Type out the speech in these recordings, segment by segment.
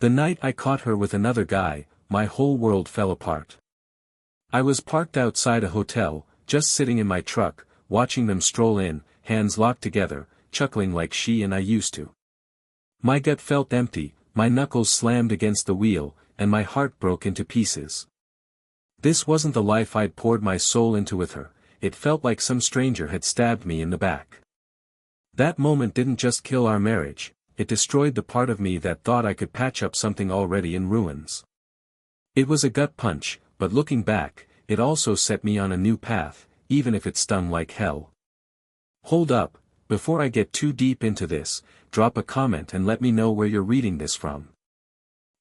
The night I caught her with another guy, my whole world fell apart. I was parked outside a hotel, just sitting in my truck, watching them stroll in, hands locked together, chuckling like she and I used to. My gut felt empty, my knuckles slammed against the wheel, and my heart broke into pieces. This wasn't the life I'd poured my soul into with her, it felt like some stranger had stabbed me in the back. That moment didn't just kill our marriage, it destroyed the part of me that thought I could patch up something already in ruins. It was a gut punch, but looking back, it also set me on a new path, even if it stung like hell. Hold up, before I get too deep into this, drop a comment and let me know where you're reading this from.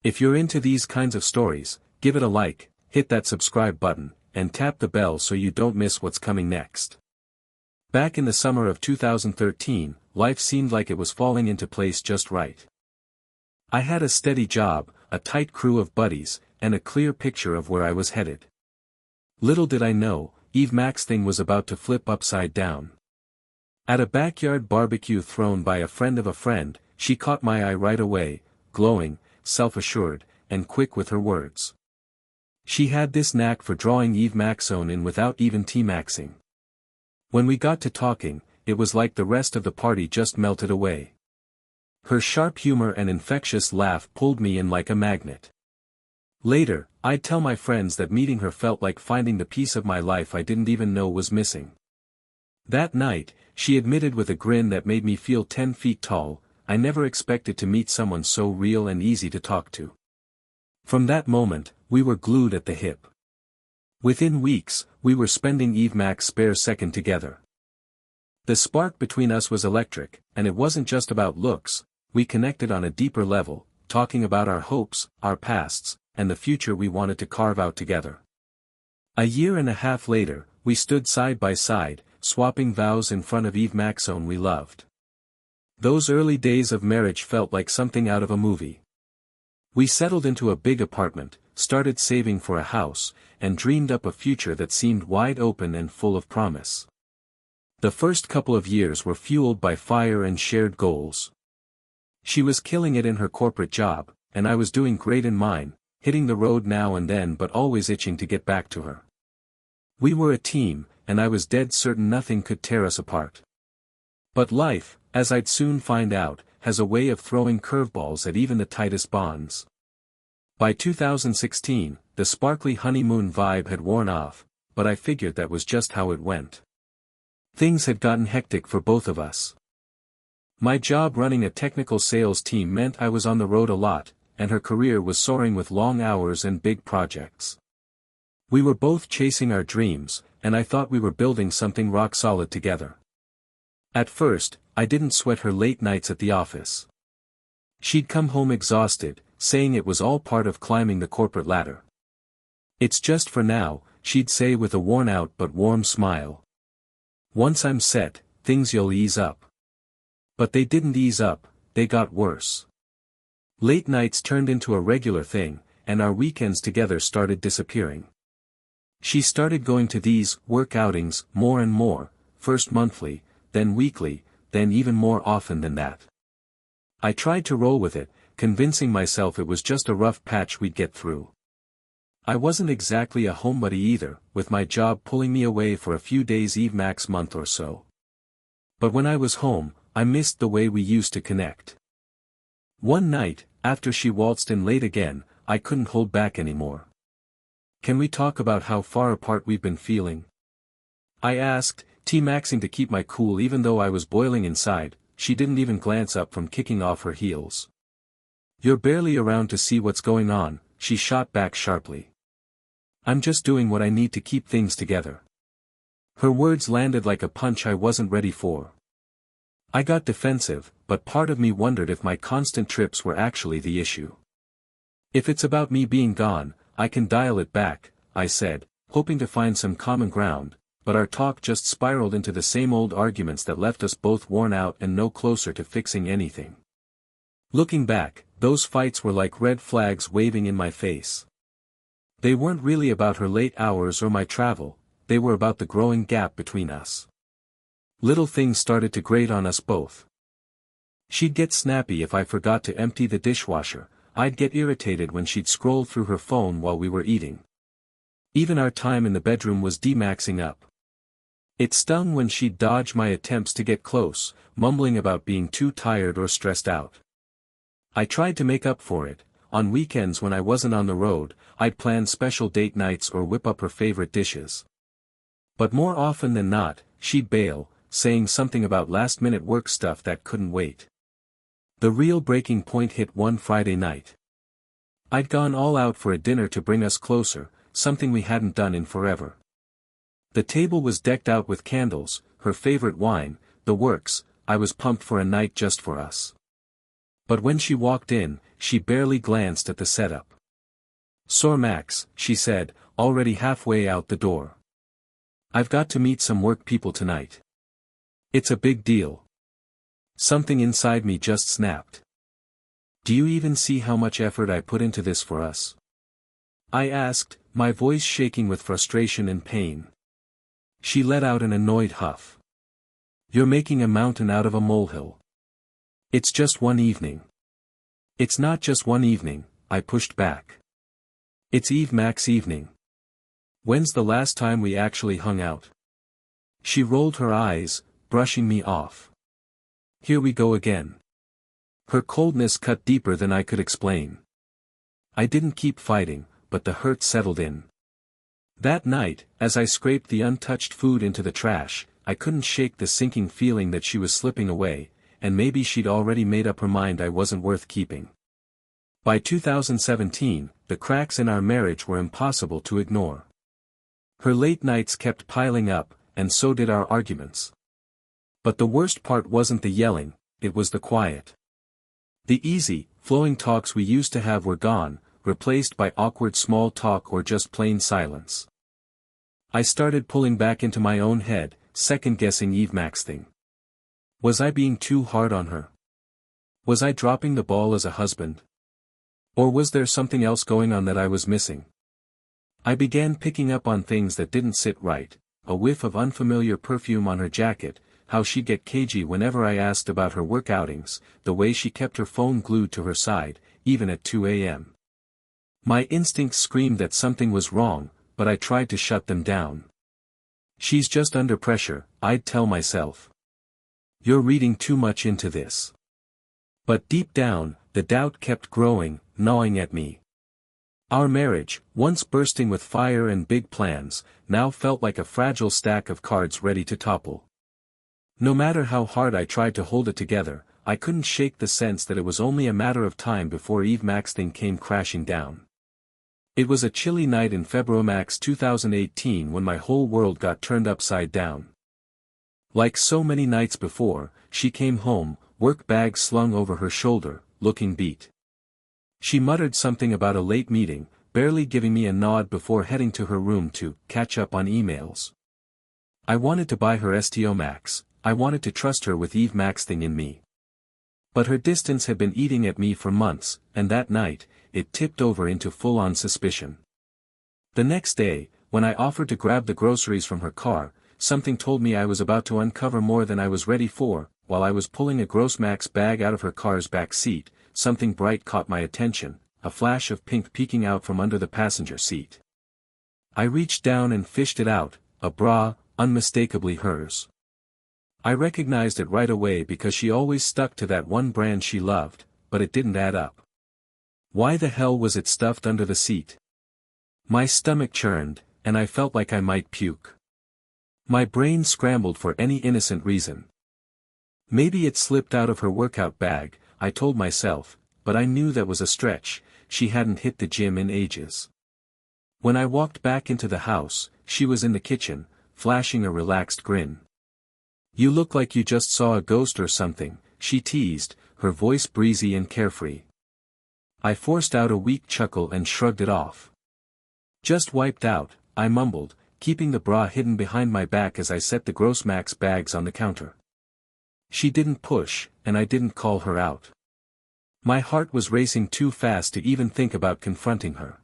If you're into these kinds of stories, give it a like, hit that subscribe button, and tap the bell so you don't miss what's coming next. Back in the summer of 2013, life seemed like it was falling into place just right. I had a steady job, a tight crew of buddies, and a clear picture of where I was headed. Little did I know, Eve Mac's thing was about to flip upside down. At a backyard barbecue thrown by a friend, she caught my eye right away, glowing, self-assured, and quick with her words. She had this knack for drawing Eve Mac's own in without even T-maxing. When we got to talking, it was like the rest of the party just melted away. Her sharp humor and infectious laugh pulled me in like a magnet. Later, I'd tell my friends that meeting her felt like finding the piece of my life I didn't even know was missing. That night, she admitted with a grin that made me feel 10 feet tall, I never expected to meet someone so real and easy to talk to. From that moment, we were glued at the hip. Within weeks, we were spending Eve Mac's spare second together. The spark between us was electric, and it wasn't just about looks, we connected on a deeper level, talking about our hopes, our pasts, and the future we wanted to carve out together. A year and a half later, we stood side by side, swapping vows in front of Eve Mac's own we loved. Those early days of marriage felt like something out of a movie. We settled into a big apartment, started saving for a house, and dreamed up a future that seemed wide open and full of promise. The first couple of years were fueled by fire and shared goals. She was killing it in her corporate job, and I was doing great in mine, hitting the road now and then but always itching to get back to her. We were a team, and I was dead certain nothing could tear us apart. But life, as I'd soon find out, has a way of throwing curveballs at even the tightest bonds. By 2016, the sparkly honeymoon vibe had worn off, but I figured that was just how it went. Things had gotten hectic for both of us. My job running a technical sales team meant I was on the road a lot, and her career was soaring with long hours and big projects. We were both chasing our dreams, and I thought we were building something rock solid together. At first, I didn't sweat her late nights at the office. She'd come home exhausted, saying it was all part of climbing the corporate ladder. It's just for now, she'd say with a worn-out but warm smile. Once I'm set, things you'll ease up. But they didn't ease up, they got worse. Late nights turned into a regular thing, and our weekends together started disappearing. She started going to these work outings more and more, first monthly, then weekly, then even more often than that. I tried to roll with it, convincing myself it was just a rough patch we'd get through. I wasn't exactly a homebody either, with my job pulling me away for a few days Eve Mac's month or so. But when I was home, I missed the way we used to connect. One night, after she waltzed in late again, I couldn't hold back anymore. Can we talk about how far apart we've been feeling? I asked, T-maxing to keep my cool even though I was boiling inside. She didn't even glance up from kicking off her heels. You're barely around to see what's going on, she shot back sharply. I'm just doing what I need to keep things together. Her words landed like a punch I wasn't ready for. I got defensive, but part of me wondered if my constant trips were actually the issue. If it's about me being gone, I can dial it back, I said, hoping to find some common ground, but our talk just spiraled into the same old arguments that left us both worn out and no closer to fixing anything. Looking back, those fights were like red flags waving in my face. They weren't really about her late hours or my travel, they were about the growing gap between us. Little things started to grate on us both. She'd get snappy if I forgot to empty the dishwasher, I'd get irritated when she'd scroll through her phone while we were eating. Even our time in the bedroom was demaxing up. It stung when she'd dodge my attempts to get close, mumbling about being too tired or stressed out. I tried to make up for it. On weekends when I wasn't on the road, I'd plan special date nights or whip up her favorite dishes. But more often than not, she'd bail, saying something about last-minute work stuff that couldn't wait. The real breaking point hit one Friday night. I'd gone all out for a dinner to bring us closer, something we hadn't done in forever. The table was decked out with candles, her favorite wine, the works. I was pumped for a night just for us. But when she walked in, she barely glanced at the setup. "So Max," she said, already halfway out the door. "I've got to meet some work people tonight. It's a big deal." Something inside me just snapped. "Do you even see how much effort I put into this for us?" I asked, my voice shaking with frustration and pain. She let out an annoyed huff. "You're making a mountain out of a molehill. It's just one evening." "It's not just one evening," I pushed back. "It's Eve Max evening. When's the last time we actually hung out?" She rolled her eyes, brushing me off. "Here we go again." Her coldness cut deeper than I could explain. I didn't keep fighting, but the hurt settled in. That night, as I scraped the untouched food into the trash, I couldn't shake the sinking feeling that she was slipping away, and maybe she'd already made up her mind I wasn't worth keeping. By 2017, the cracks in our marriage were impossible to ignore. Her late nights kept piling up, and so did our arguments. But the worst part wasn't the yelling, it was the quiet. The easy, flowing talks we used to have were gone, replaced by awkward small talk or just plain silence. I started pulling back into my own head, second-guessing Eve Max thing. Was I being too hard on her? Was I dropping the ball as a husband? Or was there something else going on that I was missing? I began picking up on things that didn't sit right, a whiff of unfamiliar perfume on her jacket, how she'd get cagey whenever I asked about her work outings, the way she kept her phone glued to her side, even at 2 a.m. My instincts screamed that something was wrong, but I tried to shut them down. "She's just under pressure," I'd tell myself. "You're reading too much into this." But deep down, the doubt kept growing, gnawing at me. Our marriage, once bursting with fire and big plans, now felt like a fragile stack of cards ready to topple. No matter how hard I tried to hold it together, I couldn't shake the sense that it was only a matter of time before Eve Max thing came crashing down. It was a chilly night in February Max 2018 when my whole world got turned upside down. Like so many nights before, she came home, work bag slung over her shoulder, looking beat. She muttered something about a late meeting, barely giving me a nod before heading to her room to catch up on emails. I wanted to buy her STO Max, I wanted to trust her with Eve Max thing in me. But her distance had been eating at me for months, and that night, it tipped over into full-on suspicion. The next day, when I offered to grab the groceries from her car, something told me I was about to uncover more than I was ready for. While I was pulling a Gross Max bag out of her car's back seat, something bright caught my attention, a flash of pink peeking out from under the passenger seat. I reached down and fished it out, a bra, unmistakably hers. I recognized it right away because she always stuck to that one brand she loved, but it didn't add up. Why the hell was it stuffed under the seat? My stomach churned, and I felt like I might puke. My brain scrambled for any innocent reason. Maybe it slipped out of her workout bag, I told myself, but I knew that was a stretch. She hadn't hit the gym in ages. When I walked back into the house, she was in the kitchen, flashing a relaxed grin. "You look like you just saw a ghost or something," she teased, her voice breezy and carefree. I forced out a weak chuckle and shrugged it off. "Just wiped out," I mumbled, keeping the bra hidden behind my back as I set the Gross Max bags on the counter. She didn't push, and I didn't call her out. My heart was racing too fast to even think about confronting her.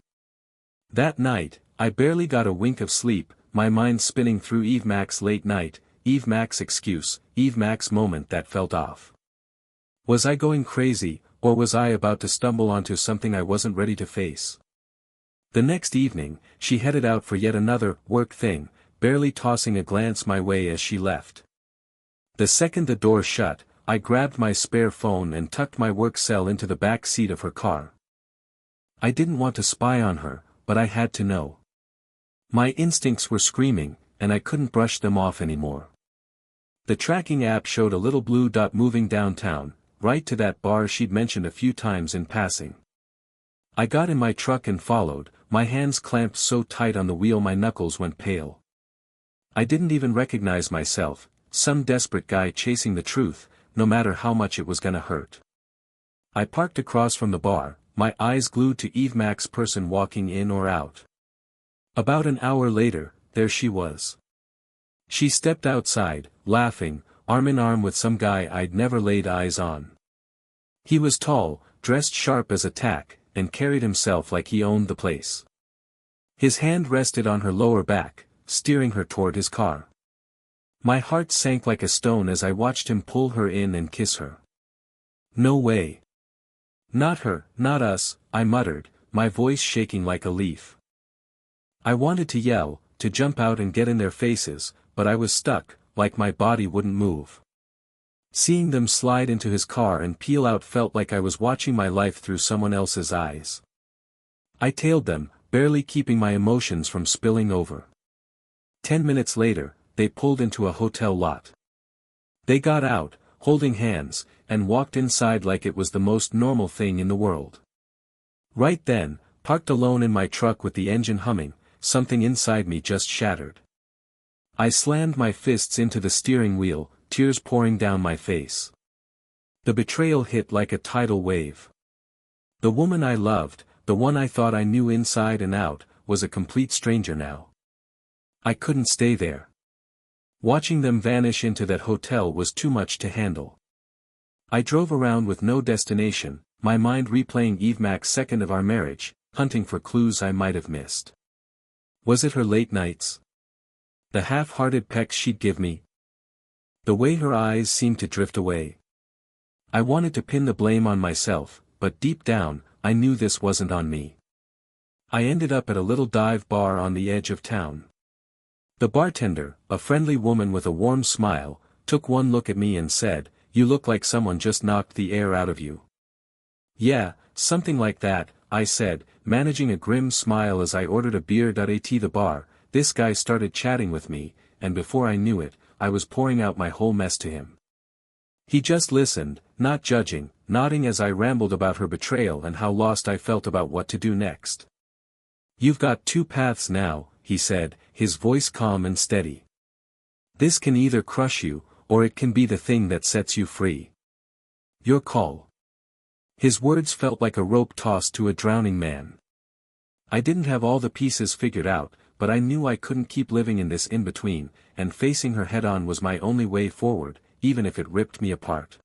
That night, I barely got a wink of sleep, my mind spinning through Eve Max late night, Eve Max excuse, Eve Max moment that felt off. Was I going crazy, Or was I about to stumble onto something I wasn't ready to face? The next evening, she headed out for yet another work thing, barely tossing a glance my way as she left. The second the door shut, I grabbed my spare phone and tucked my work cell into the back seat of her car. I didn't want to spy on her, but I had to know. My instincts were screaming, and I couldn't brush them off anymore. The tracking app showed a little blue dot moving downtown, right to that bar she'd mentioned a few times in passing. I got in my truck and followed, my hands clamped so tight on the wheel my knuckles went pale. I didn't even recognize myself, some desperate guy chasing the truth, no matter how much it was gonna hurt. I parked across from the bar, my eyes glued to Eve Mac's person walking in or out. About an hour later, there she was. She stepped outside, laughing, arm in arm with some guy I'd never laid eyes on. He was tall, dressed sharp as a tack, and carried himself like he owned the place. His hand rested on her lower back, steering her toward his car. My heart sank like a stone as I watched him pull her in and kiss her. No way. Not her, not us, I muttered, my voice shaking like a leaf. I wanted to yell, to jump out and get in their faces, but I was stuck, like my body wouldn't move. Seeing them slide into his car and peel out felt like I was watching my life through someone else's eyes. I tailed them, barely keeping my emotions from spilling over. 10 minutes later, they pulled into a hotel lot. They got out, holding hands, and walked inside like it was the most normal thing in the world. Right then, parked alone in my truck with the engine humming, something inside me just shattered. I slammed my fists into the steering wheel, tears pouring down my face. The betrayal hit like a tidal wave. The woman I loved, the one I thought I knew inside and out, was a complete stranger now. I couldn't stay there. Watching them vanish into that hotel was too much to handle. I drove around with no destination, my mind replaying Eve Mac's second of our marriage, hunting for clues I might have missed. Was it her late nights? The half-hearted pecks she'd give me? The way her eyes seemed to drift away? I wanted to pin the blame on myself, but deep down, I knew this wasn't on me. I ended up at a little dive bar on the edge of town. The bartender, a friendly woman with a warm smile, took one look at me and said, "You look like someone just knocked the air out of you." "Yeah, something like that," I said, managing a grim smile as I ordered a beer. At the bar, this guy started chatting with me, and before I knew it, I was pouring out my whole mess to him. He just listened, not judging, nodding as I rambled about her betrayal and how lost I felt about what to do next. "You've got two paths now," he said, his voice calm and steady. "This can either crush you, or it can be the thing that sets you free. Your call." His words felt like a rope tossed to a drowning man. I didn't have all the pieces figured out, but I knew I couldn't keep living in this in-between, and facing her head-on was my only way forward, even if it ripped me apart.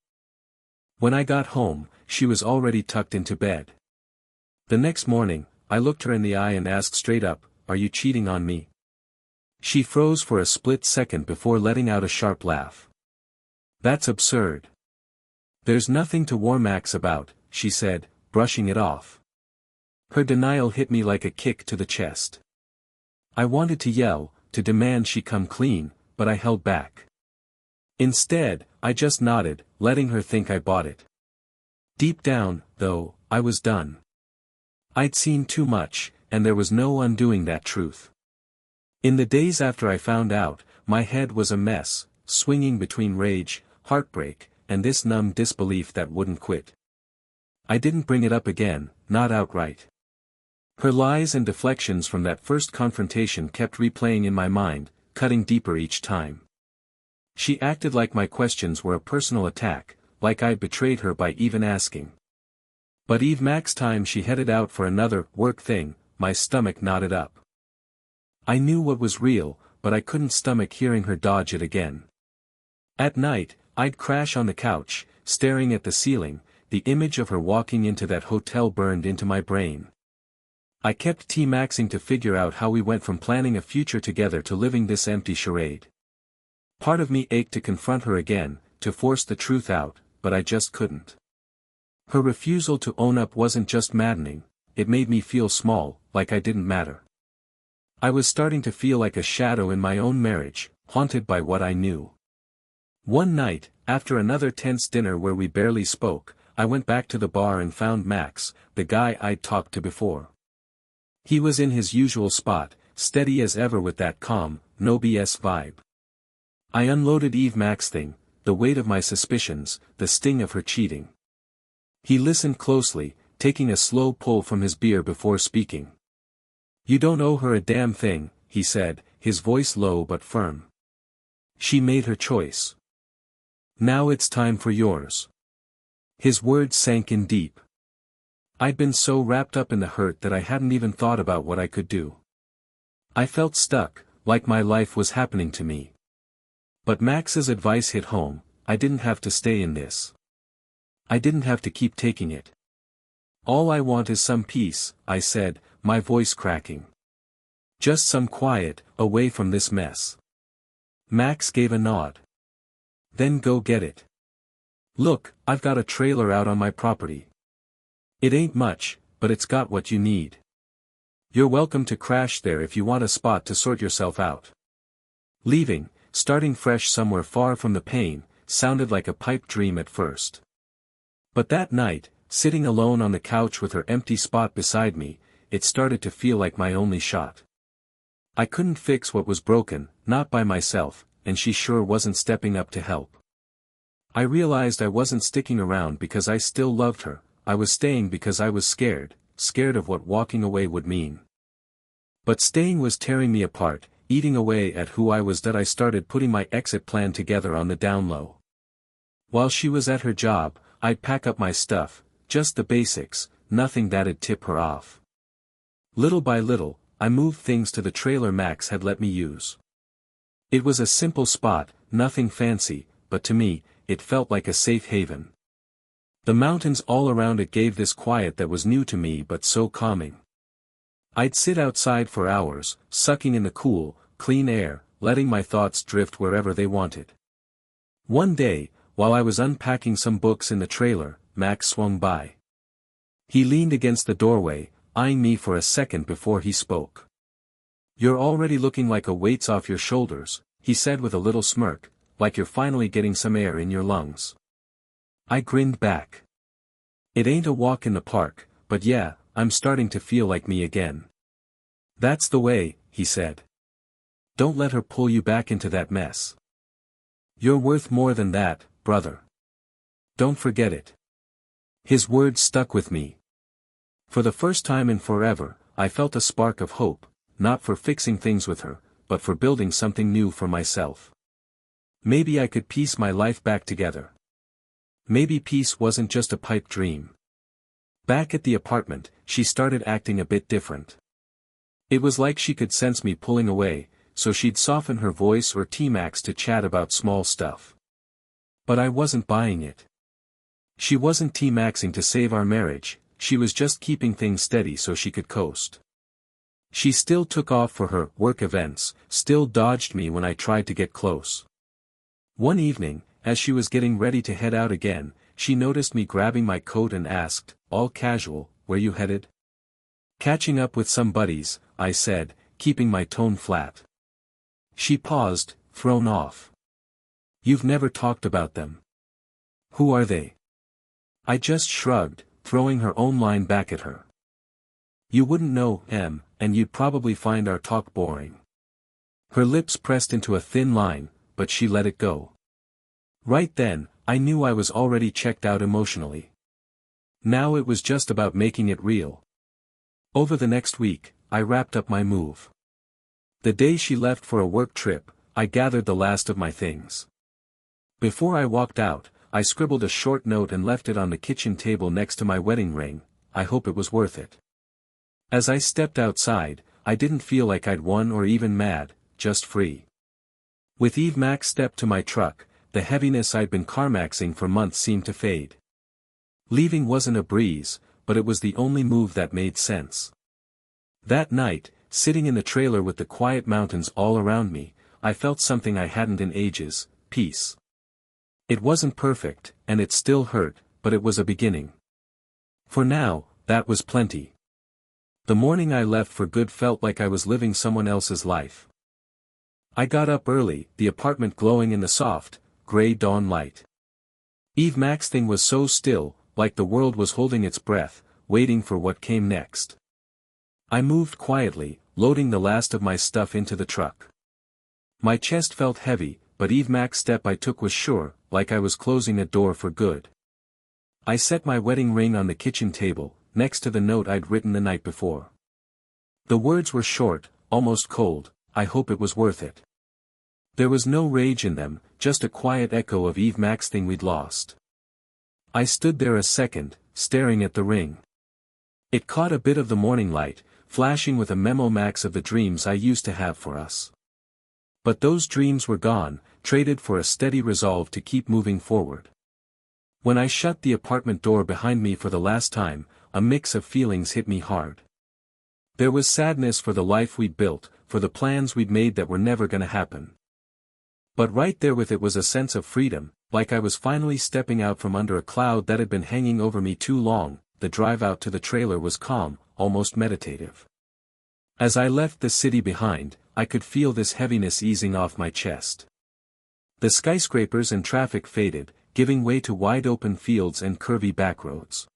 When I got home, she was already tucked into bed. The next morning, I looked her in the eye and asked straight up, "Are you cheating on me?" She froze for a split second before letting out a sharp laugh. "That's absurd. There's nothing to war Max about," she said, brushing it off. Her denial hit me like a kick to the chest. I wanted to yell, to demand she come clean, but I held back. Instead, I just nodded, letting her think I bought it. Deep down, though, I was done. I'd seen too much, and there was no undoing that truth. In the days after I found out, my head was a mess, swinging between rage, heartbreak, and this numb disbelief that wouldn't quit. I didn't bring it up again, not outright. Her lies and deflections from that first confrontation kept replaying in my mind, cutting deeper each time. She acted like my questions were a personal attack, like I'd betrayed her by even asking. But Eve Mac's time she headed out for another work thing, my stomach knotted up. I knew what was real, but I couldn't stomach hearing her dodge it again. At night, I'd crash on the couch, staring at the ceiling, the image of her walking into that hotel burned into my brain. I kept T-maxing to figure out how we went from planning a future together to living this empty charade. Part of me ached to confront her again, to force the truth out, but I just couldn't. Her refusal to own up wasn't just maddening, it made me feel small, like I didn't matter. I was starting to feel like a shadow in my own marriage, haunted by what I knew. One night, after another tense dinner where we barely spoke, I went back to the bar and found Max, the guy I'd talked to before. He was in his usual spot, steady as ever with that calm, no BS vibe. I unloaded Max thing, the weight of my suspicions, the sting of her cheating. He listened closely, taking a slow pull from his beer before speaking. "You don't owe her a damn thing," he said, his voice low but firm. "She made her choice. Now it's time for yours." His words sank in deep. I'd been so wrapped up in the hurt that I hadn't even thought about what I could do. I felt stuck, like my life was happening to me. But Max's advice hit home. I didn't have to stay in this. I didn't have to keep taking it. "All I want is some peace," I said, my voice cracking. "Just some quiet, away from this mess." Max gave a nod. "Then go get it. Look, I've got a trailer out on my property. It ain't much, but it's got what you need. You're welcome to crash there if you want a spot to sort yourself out." Leaving, starting fresh somewhere far from the pain, sounded like a pipe dream at first. But that night, sitting alone on the couch with her empty spot beside me, it started to feel like my only shot. I couldn't fix what was broken, not by myself, and she sure wasn't stepping up to help. I realized I wasn't sticking around because I still loved her, I was staying because I was scared of what walking away would mean. But staying was tearing me apart, eating away at who I was. That I started putting my exit plan together on the down low. While she was at her job, I'd pack up my stuff, just the basics, nothing that'd tip her off. Little by little, I moved things to the trailer Max had let me use. It was a simple spot, nothing fancy, but to me, it felt like a safe haven. The mountains all around it gave this quiet that was new to me but so calming. I'd sit outside for hours, sucking in the cool, clean air, letting my thoughts drift wherever they wanted. One day, while I was unpacking some books in the trailer, Max swung by. He leaned against the doorway, eyeing me for a second before he spoke. "You're already looking like a weight's off your shoulders," he said with a little smirk, "like you're finally getting some air in your lungs." I grinned back. "It ain't a walk in the park, but yeah, I'm starting to feel like me again." "That's the way," he said. "Don't let her pull you back into that mess. You're worth more than that, brother. Don't forget it." His words stuck with me. For the first time in forever, I felt a spark of hope, not for fixing things with her, but for building something new for myself. Maybe I could piece my life back together. Maybe peace wasn't just a pipe dream. Back at the apartment, she started acting a bit different. It was like she could sense me pulling away, so she'd soften her voice or T-Max to chat about small stuff. But I wasn't buying it. She wasn't T-Maxing to save our marriage, she was just keeping things steady so she could coast. She still took off for her work events, still dodged me when I tried to get close. One evening, as she was getting ready to head out again, she noticed me grabbing my coat and asked, all casual, "Where you headed?" "Catching up with some buddies," I said, keeping my tone flat. She paused, thrown off. "You've never talked about them. Who are they?" I just shrugged, throwing her own line back at her. "You wouldn't know, and you'd probably find our talk boring." Her lips pressed into a thin line, but she let it go. Right then, I knew I was already checked out emotionally. Now it was just about making it real. Over the next week, I wrapped up my move. The day she left for a work trip, I gathered the last of my things. Before I walked out, I scribbled a short note and left it on the kitchen table next to my wedding ring. I hope it was worth it. As I stepped outside, I didn't feel like I'd won or even mad, just free. With Max stepped to my truck, the heaviness I'd been CarMaxing for months seemed to fade. Leaving wasn't a breeze, but it was the only move that made sense. That night, sitting in the trailer with the quiet mountains all around me, I felt something I hadn't in ages: peace. It wasn't perfect, and it still hurt, but it was a beginning. For now, that was plenty. The morning I left for good felt like I was living someone else's life. I got up early, the apartment glowing in the soft, gray dawn light. Eve Maxthing was so still, like the world was holding its breath, waiting for what came next. I moved quietly, loading the last of my stuff into the truck. My chest felt heavy, but Eve Max's step I took was sure, like I was closing a door for good. I set my wedding ring on the kitchen table, next to the note I'd written the night before. The words were short, almost cold, I hope it was worth it. There was no rage in them, just a quiet echo of Eve Maxthing we'd lost. I stood there a second, staring at the ring. It caught a bit of the morning light, flashing with a memo max of the dreams I used to have for us. But those dreams were gone, traded for a steady resolve to keep moving forward. When I shut the apartment door behind me for the last time, a mix of feelings hit me hard. There was sadness for the life we'd built, for the plans we'd made that were never gonna happen. But right there with it was a sense of freedom, like I was finally stepping out from under a cloud that had been hanging over me too long. The drive out to the trailer was calm, almost meditative. As I left the city behind, I could feel this heaviness easing off my chest. The skyscrapers and traffic faded, giving way to wide-open fields and curvy backroads.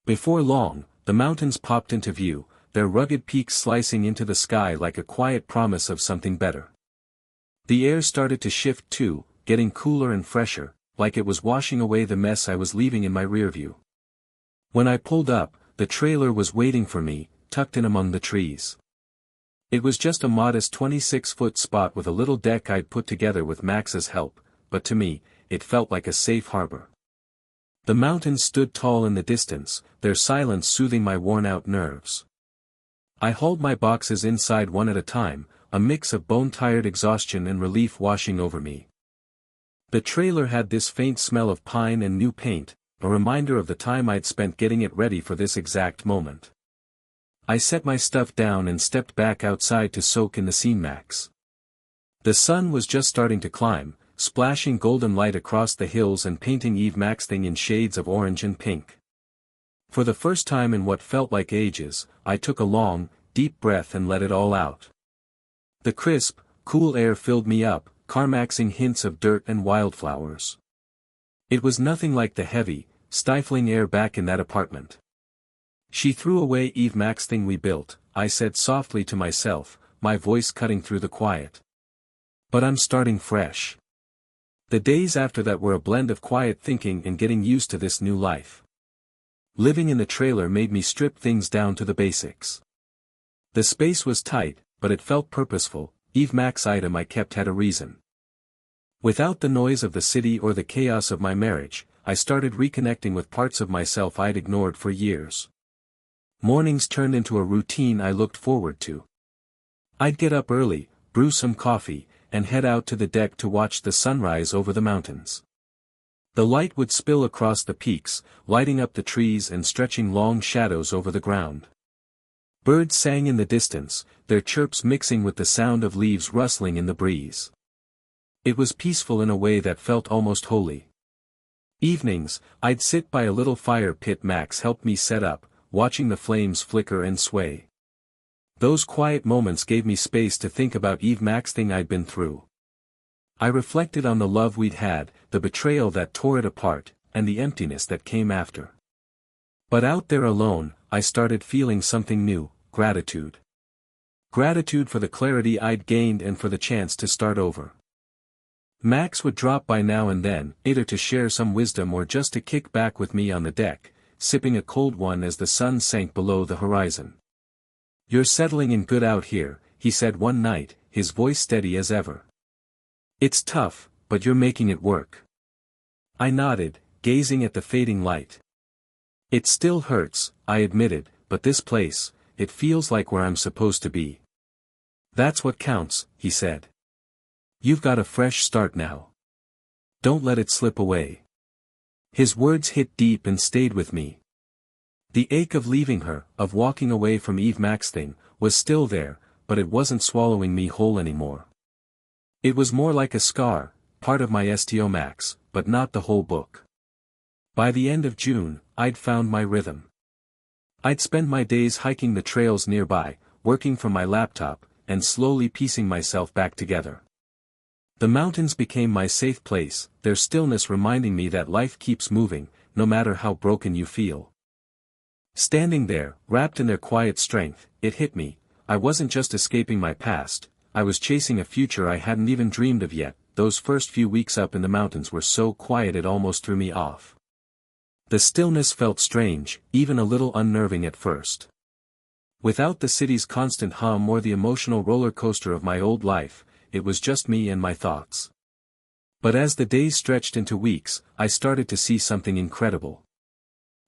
Before long, the mountains popped into view, their rugged peaks slicing into the sky like a quiet promise of something better. The air started to shift too, getting cooler and fresher, like it was washing away the mess I was leaving in my rearview. When I pulled up, the trailer was waiting for me, tucked in among the trees. It was just a modest 26-foot spot with a little deck I'd put together with Max's help, but to me, it felt like a safe harbor. The mountains stood tall in the distance, their silence soothing my worn-out nerves. I hauled my boxes inside one at a time, a mix of bone-tired exhaustion and relief washing over me. The trailer had this faint smell of pine and new paint, a reminder of the time I'd spent getting it ready for this exact moment. I set my stuff down and stepped back outside to soak in the scene. Max. The sun was just starting to climb, splashing golden light across the hills and painting Eve Maxthing in shades of orange and pink. For the first time in what felt like ages, I took a long, deep breath and let it all out. The crisp, cool air filled me up, climaxing hints of dirt and wildflowers. It was nothing like the heavy, stifling air back in that apartment. She threw away Eve Maxthing we built, I said softly to myself, my voice cutting through the quiet. But I'm starting fresh. The days after that were a blend of quiet thinking and getting used to this new life. Living in the trailer made me strip things down to the basics. The space was tight, but it felt purposeful. Eve Max's item I kept had a reason. Without the noise of the city or the chaos of my marriage, I started reconnecting with parts of myself I'd ignored for years. Mornings turned into a routine I looked forward to. I'd get up early, brew some coffee, and head out to the deck to watch the sunrise over the mountains. The light would spill across the peaks, lighting up the trees and stretching long shadows over the ground. Birds sang in the distance, their chirps mixing with the sound of leaves rustling in the breeze. It was peaceful in a way that felt almost holy. Evenings, I'd sit by a little fire pit Max helped me set up, watching the flames flicker and sway. Those quiet moments gave me space to think about Eve Maxthing I'd been through. I reflected on the love we'd had, the betrayal that tore it apart, and the emptiness that came after. But out there alone, I started feeling something new, gratitude. Gratitude for the clarity I'd gained and for the chance to start over. Max would drop by now and then, either to share some wisdom or just to kick back with me on the deck, sipping a cold one as the sun sank below the horizon. "You're settling in good out here," he said one night, his voice steady as ever. "It's tough, but you're making it work." I nodded, gazing at the fading light. "It still hurts," I admitted, "but this place, it feels like where I'm supposed to be." "That's what counts," he said. "You've got a fresh start now. Don't let it slip away." His words hit deep and stayed with me. The ache of leaving her, of walking away from Eve Maxthing, was still there, but it wasn't swallowing me whole anymore. It was more like a scar, part of my sto Max, but not the whole book. By the end of June, I'd found my rhythm. I'd spend my days hiking the trails nearby, working from my laptop, and slowly piecing myself back together. The mountains became my safe place, their stillness reminding me that life keeps moving, no matter how broken you feel. Standing there, wrapped in their quiet strength, it hit me, I wasn't just escaping my past, I was chasing a future I hadn't even dreamed of yet. Those first few weeks up in the mountains were so quiet it almost threw me off. The stillness felt strange, even a little unnerving at first. Without the city's constant hum or the emotional roller coaster of my old life, it was just me and my thoughts. But as the days stretched into weeks, I started to see something incredible.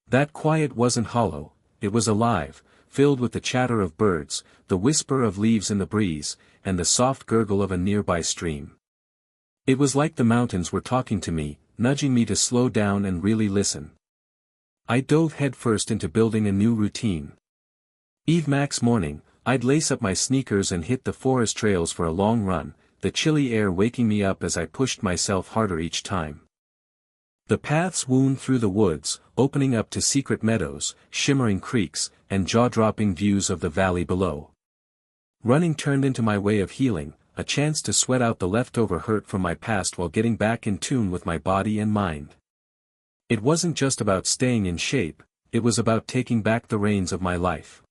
That quiet wasn't hollow, it was alive, filled with the chatter of birds, the whisper of leaves in the breeze, and the soft gurgle of a nearby stream. It was like the mountains were talking to me, nudging me to slow down and really listen. I dove headfirst into building a new routine. Eve's morning, I'd lace up my sneakers and hit the forest trails for a long run, the chilly air waking me up as I pushed myself harder each time. The paths wound through the woods, opening up to secret meadows, shimmering creeks, and jaw-dropping views of the valley below. Running turned into my way of healing, a chance to sweat out the leftover hurt from my past while getting back in tune with my body and mind. It wasn't just about staying in shape, it was about taking back the reins of my life.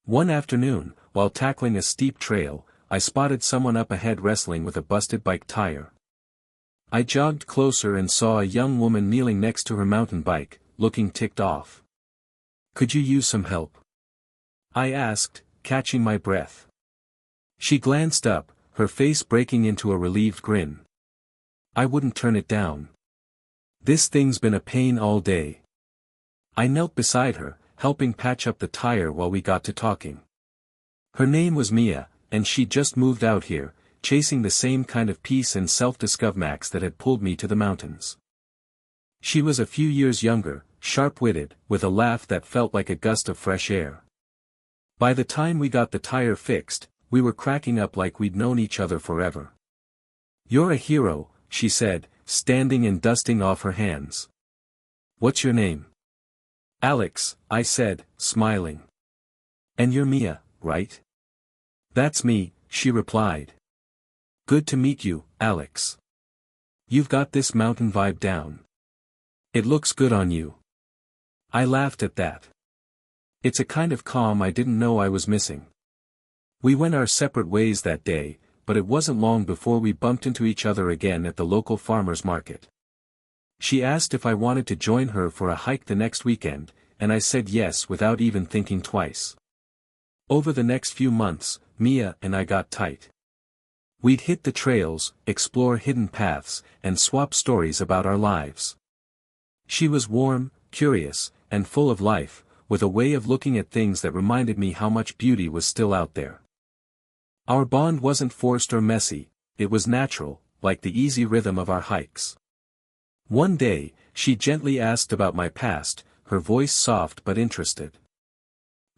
One afternoon, while tackling a steep trail, I spotted someone up ahead wrestling with a busted bike tire. I jogged closer and saw a young woman kneeling next to her mountain bike, looking ticked off. "Could you use some help?" I asked, catching my breath. She glanced up, her face breaking into a relieved grin. "I wouldn't turn it down. This thing's been a pain all day." I knelt beside her, helping patch up the tire while we got to talking. Her name was Mia, and she'd just moved out here, chasing the same kind of peace and self-discovery that had pulled me to the mountains. She was a few years younger, sharp-witted, with a laugh that felt like a gust of fresh air. By the time we got the tire fixed, we were cracking up like we'd known each other forever. "You're a hero," she said, standing and dusting off her hands. "What's your name?" "Alex," I said, smiling. "And you're Mia, right?" "That's me," she replied. "Good to meet you, Alex. You've got this mountain vibe down. It looks good on you." I laughed at that. It's a kind of calm I didn't know I was missing. We went our separate ways that day, but it wasn't long before we bumped into each other again at the local farmer's market. She asked if I wanted to join her for a hike the next weekend, and I said yes without even thinking twice. Over the next few months, Mia and I got tight. We'd hit the trails, explore hidden paths, and swap stories about our lives. She was warm, curious, and full of life, with a way of looking at things that reminded me how much beauty was still out there. Our bond wasn't forced or messy, it was natural, like the easy rhythm of our hikes. One day, she gently asked about my past, her voice soft but interested.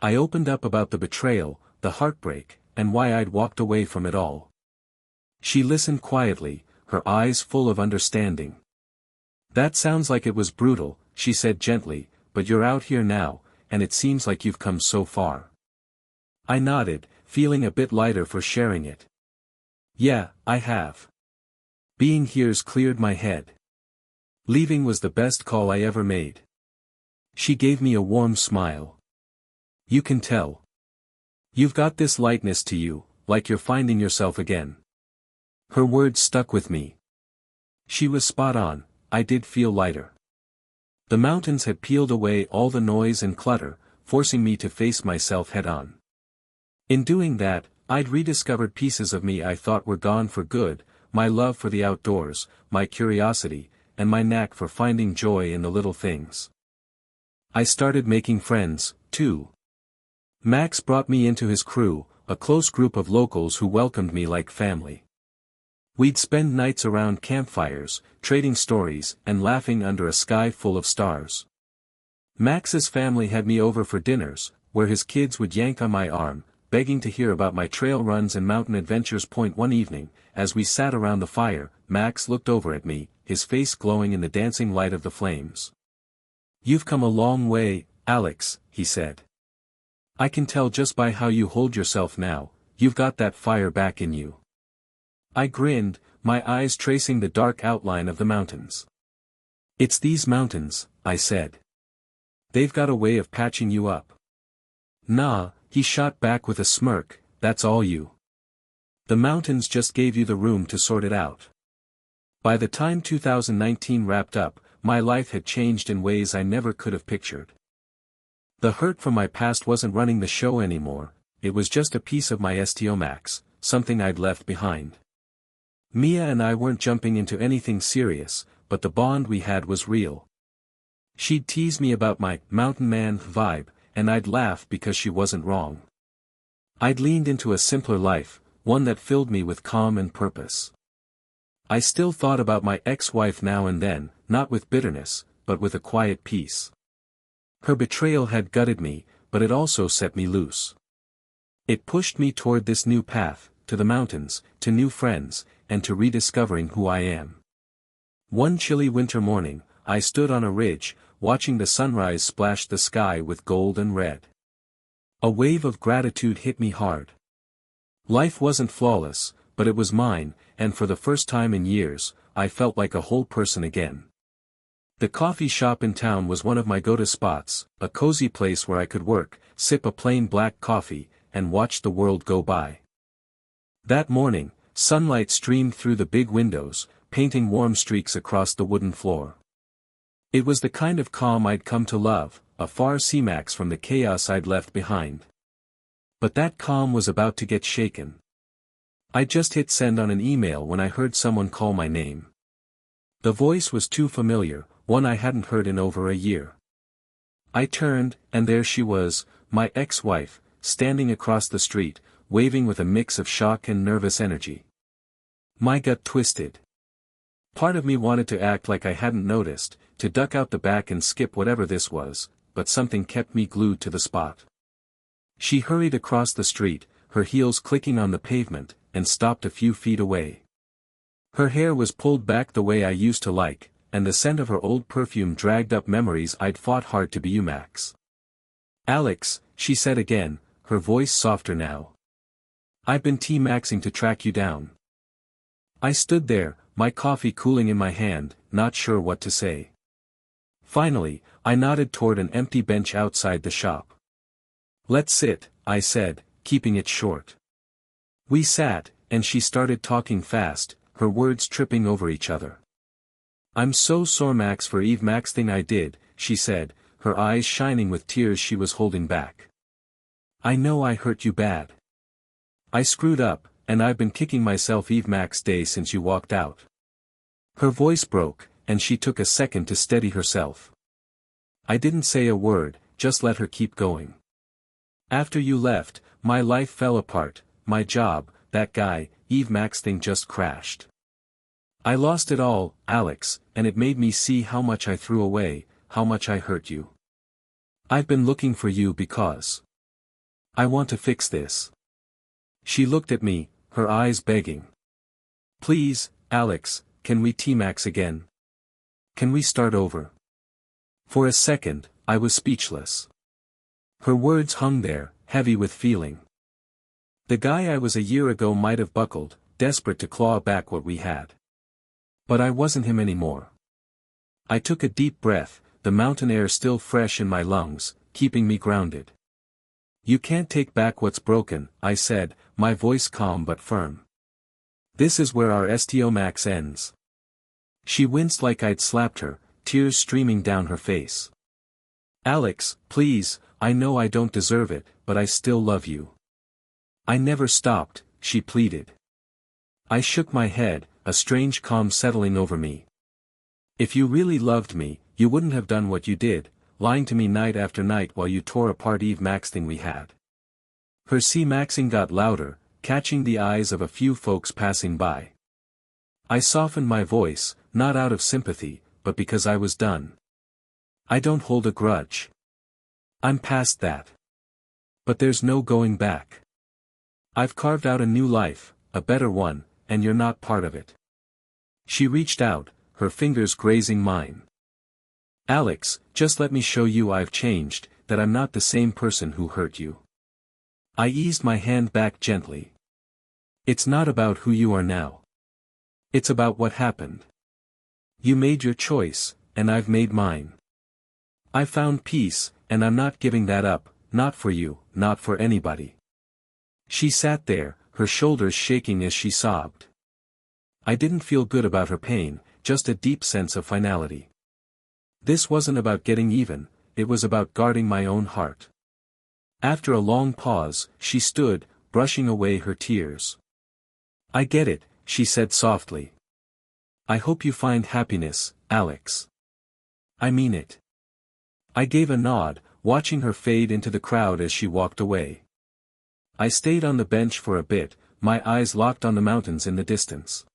I opened up about the betrayal, the heartbreak, and why I'd walked away from it all. She listened quietly, her eyes full of understanding. "That sounds like it was brutal," she said gently, "but you're out here now, and it seems like you've come so far." I nodded, feeling a bit lighter for sharing it. "Yeah, I have. Being here's cleared my head. Leaving was the best call I ever made." She gave me a warm smile. "You can tell. You've got this lightness to you, like you're finding yourself again." Her words stuck with me. She was spot on, I did feel lighter. The mountains had peeled away all the noise and clutter, forcing me to face myself head-on. In doing that, I'd rediscovered pieces of me I thought were gone for good, my love for the outdoors, my curiosity, and my knack for finding joy in the little things. I started making friends, too. Max brought me into his crew, a close group of locals who welcomed me like family. We'd spend nights around campfires, trading stories, and laughing under a sky full of stars. Max's family had me over for dinners, where his kids would yank on my arm, begging to hear about my trail runs and mountain adventures. One evening, as we sat around the fire, Max looked over at me, his face glowing in the dancing light of the flames. "You've come a long way, Alex," he said. "I can tell just by how you hold yourself now, you've got that fire back in you." I grinned, my eyes tracing the dark outline of the mountains. "It's these mountains," I said. "They've got a way of patching you up." "Nah," he shot back with a smirk, "that's all you. The mountains just gave you the room to sort it out." By the time 2019 wrapped up, my life had changed in ways I never could have pictured. The hurt from my past wasn't running the show anymore, it was just a piece of my stomax, something I'd left behind. Mia and I weren't jumping into anything serious, but the bond we had was real. She'd tease me about my mountain man vibe, and I'd laugh because she wasn't wrong. I'd leaned into a simpler life, one that filled me with calm and purpose. I still thought about my ex-wife now and then, not with bitterness, but with a quiet peace. Her betrayal had gutted me, but it also set me loose. It pushed me toward this new path, to the mountains, to new friends, and to rediscovering who I am. One chilly winter morning, I stood on a ridge, watching the sunrise splash the sky with gold and red. A wave of gratitude hit me hard. Life wasn't flawless, but it was mine, and for the first time in years, I felt like a whole person again. The coffee shop in town was one of my go-to spots, a cozy place where I could work, sip a plain black coffee, and watch the world go by. That morning, sunlight streamed through the big windows, painting warm streaks across the wooden floor. It was the kind of calm I'd come to love, a far climax from the chaos I'd left behind. But that calm was about to get shaken. I just hit send on an email when I heard someone call my name. The voice was too familiar, one I hadn't heard in over a year. I turned, and there she was, my ex-wife, standing across the street, waving with a mix of shock and nervous energy. My gut twisted. Part of me wanted to act like I hadn't noticed, to duck out the back and skip whatever this was, but something kept me glued to the spot. She hurried across the street, her heels clicking on the pavement, and stopped a few feet away. Her hair was pulled back the way I used to like, and the scent of her old perfume dragged up memories I'd fought hard to be Max. "Alex," she said again, her voice softer now. "I've been T-maxing to track you down." I stood there, my coffee cooling in my hand, not sure what to say. Finally, I nodded toward an empty bench outside the shop. "Let's sit," I said, keeping it short. We sat, and she started talking fast, her words tripping over each other. "I'm so sore Max for Max thing I did," she said, her eyes shining with tears she was holding back. "I know I hurt you bad. I screwed up, and I've been kicking myself Max day since you walked out." Her voice broke, and she took a second to steady herself. I didn't say a word, just let her keep going. "After you left, my life fell apart, my job, that guy, Max thing just crashed. I lost it all, Alex, and it made me see how much I threw away, how much I hurt you. I've been looking for you because I want to fix this." She looked at me, her eyes begging. "Please, Alex, can we T-max again? Can we start over?" For a second, I was speechless. Her words hung there, heavy with feeling. The guy I was a year ago might have buckled, desperate to claw back what we had. But I wasn't him anymore. I took a deep breath, the mountain air still fresh in my lungs, keeping me grounded. "You can't take back what's broken," I said, my voice calm but firm. "This is where our stomax ends." She winced like I'd slapped her, tears streaming down her face. "Alex, please, I know I don't deserve it, but I still love you." "I never stopped," she pleaded. I shook my head, a strange calm settling over me. "If you really loved me, you wouldn't have done what you did, lying to me night after night while you tore apart Max thing we had." Her C-maxing got louder, catching the eyes of a few folks passing by. I softened my voice, not out of sympathy, but because I was done. "I don't hold a grudge. I'm past that. But there's no going back. I've carved out a new life, a better one, and you're not part of it." She reached out, her fingers grazing mine. Alex, just let me show you I've changed, that I'm not the same person who hurt you. I eased my hand back gently. It's not about who you are now. It's about what happened. You made your choice, and I've made mine. I found peace, and I'm not giving that up, not for you, not for anybody. She sat there, her shoulders shaking as she sobbed. I didn't feel good about her pain, just a deep sense of finality. This wasn't about getting even, it was about guarding my own heart. After a long pause, she stood, brushing away her tears. I get it, she said softly. I hope you find happiness, Alex. I mean it. I gave a nod, watching her fade into the crowd as she walked away. I stayed on the bench for a bit, my eyes locked on the mountains in the distance.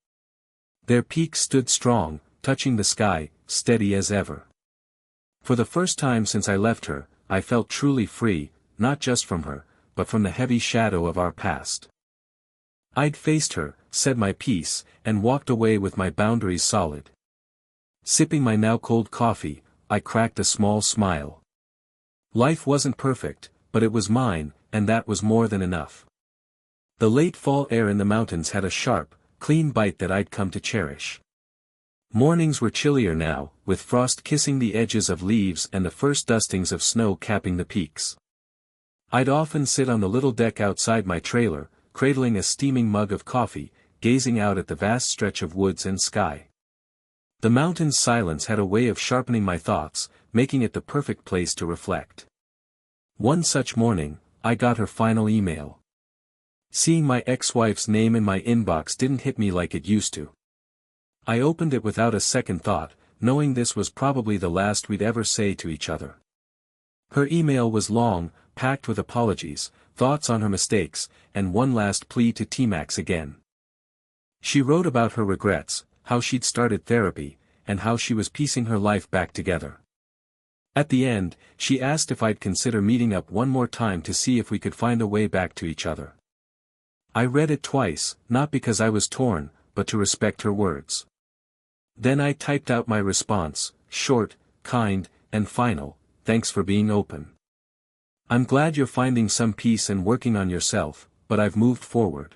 Their peaks stood strong, touching the sky, steady as ever. For the first time since I left her, I felt truly free, not just from her, but from the heavy shadow of our past. I'd faced her, said my piece, and walked away with my boundaries solid. Sipping my now cold coffee, I cracked a small smile. Life wasn't perfect, but it was mine, and that was more than enough. The late fall air in the mountains had a sharp, clean bite that I'd come to cherish. Mornings were chillier now, with frost kissing the edges of leaves and the first dustings of snow capping the peaks. I'd often sit on the little deck outside my trailer, cradling a steaming mug of coffee, gazing out at the vast stretch of woods and sky. The mountain's silence had a way of sharpening my thoughts, making it the perfect place to reflect. One such morning, I got her final email. Seeing my ex-wife's name in my inbox didn't hit me like it used to. I opened it without a second thought, knowing this was probably the last we'd ever say to each other. Her email was long, packed with apologies, thoughts on her mistakes, and one last plea to T-Max again. She wrote about her regrets, how she'd started therapy, and how she was piecing her life back together. At the end, she asked if I'd consider meeting up one more time to see if we could find a way back to each other. I read it twice, not because I was torn, but to respect her words. Then I typed out my response, short, kind, and final, thanks for being open. I'm glad you're finding some peace and working on yourself, but I've moved forward.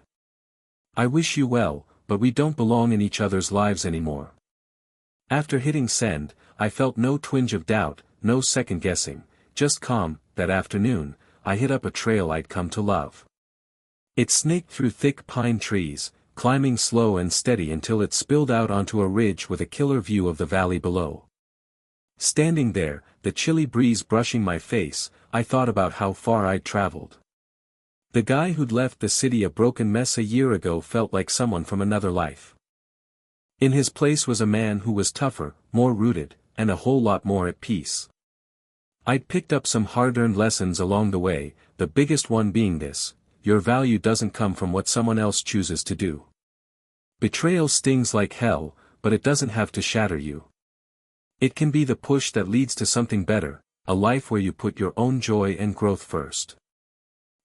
I wish you well, but we don't belong in each other's lives anymore. After hitting send, I felt no twinge of doubt, no second guessing, just calm. That afternoon, I hit up a trail I'd come to love. It snaked through thick pine trees, climbing slow and steady until it spilled out onto a ridge with a killer view of the valley below. Standing there, the chilly breeze brushing my face, I thought about how far I'd traveled. The guy who'd left the city a broken mess a year ago felt like someone from another life. In his place was a man who was tougher, more rooted, and a whole lot more at peace. I'd picked up some hard-earned lessons along the way, the biggest one being this: your value doesn't come from what someone else chooses to do. Betrayal stings like hell, but it doesn't have to shatter you. It can be the push that leads to something better, a life where you put your own joy and growth first.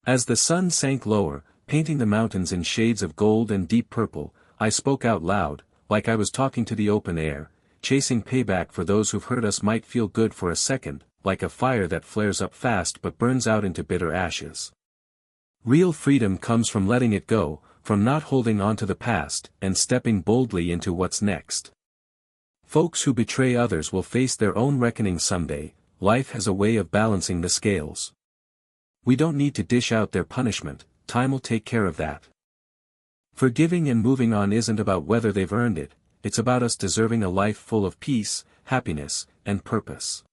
As the sun sank lower, painting the mountains in shades of gold and deep purple, I spoke out loud, like I was talking to the open air. Chasing payback for those who've hurt us might feel good for a second, like a fire that flares up fast but burns out into bitter ashes. Real freedom comes from letting it go, from not holding on to the past, and stepping boldly into what's next. Folks who betray others will face their own reckoning someday. Life has a way of balancing the scales. We don't need to dish out their punishment, time will take care of that. Forgiving and moving on isn't about whether they've earned it, it's about us deserving a life full of peace, happiness, and purpose.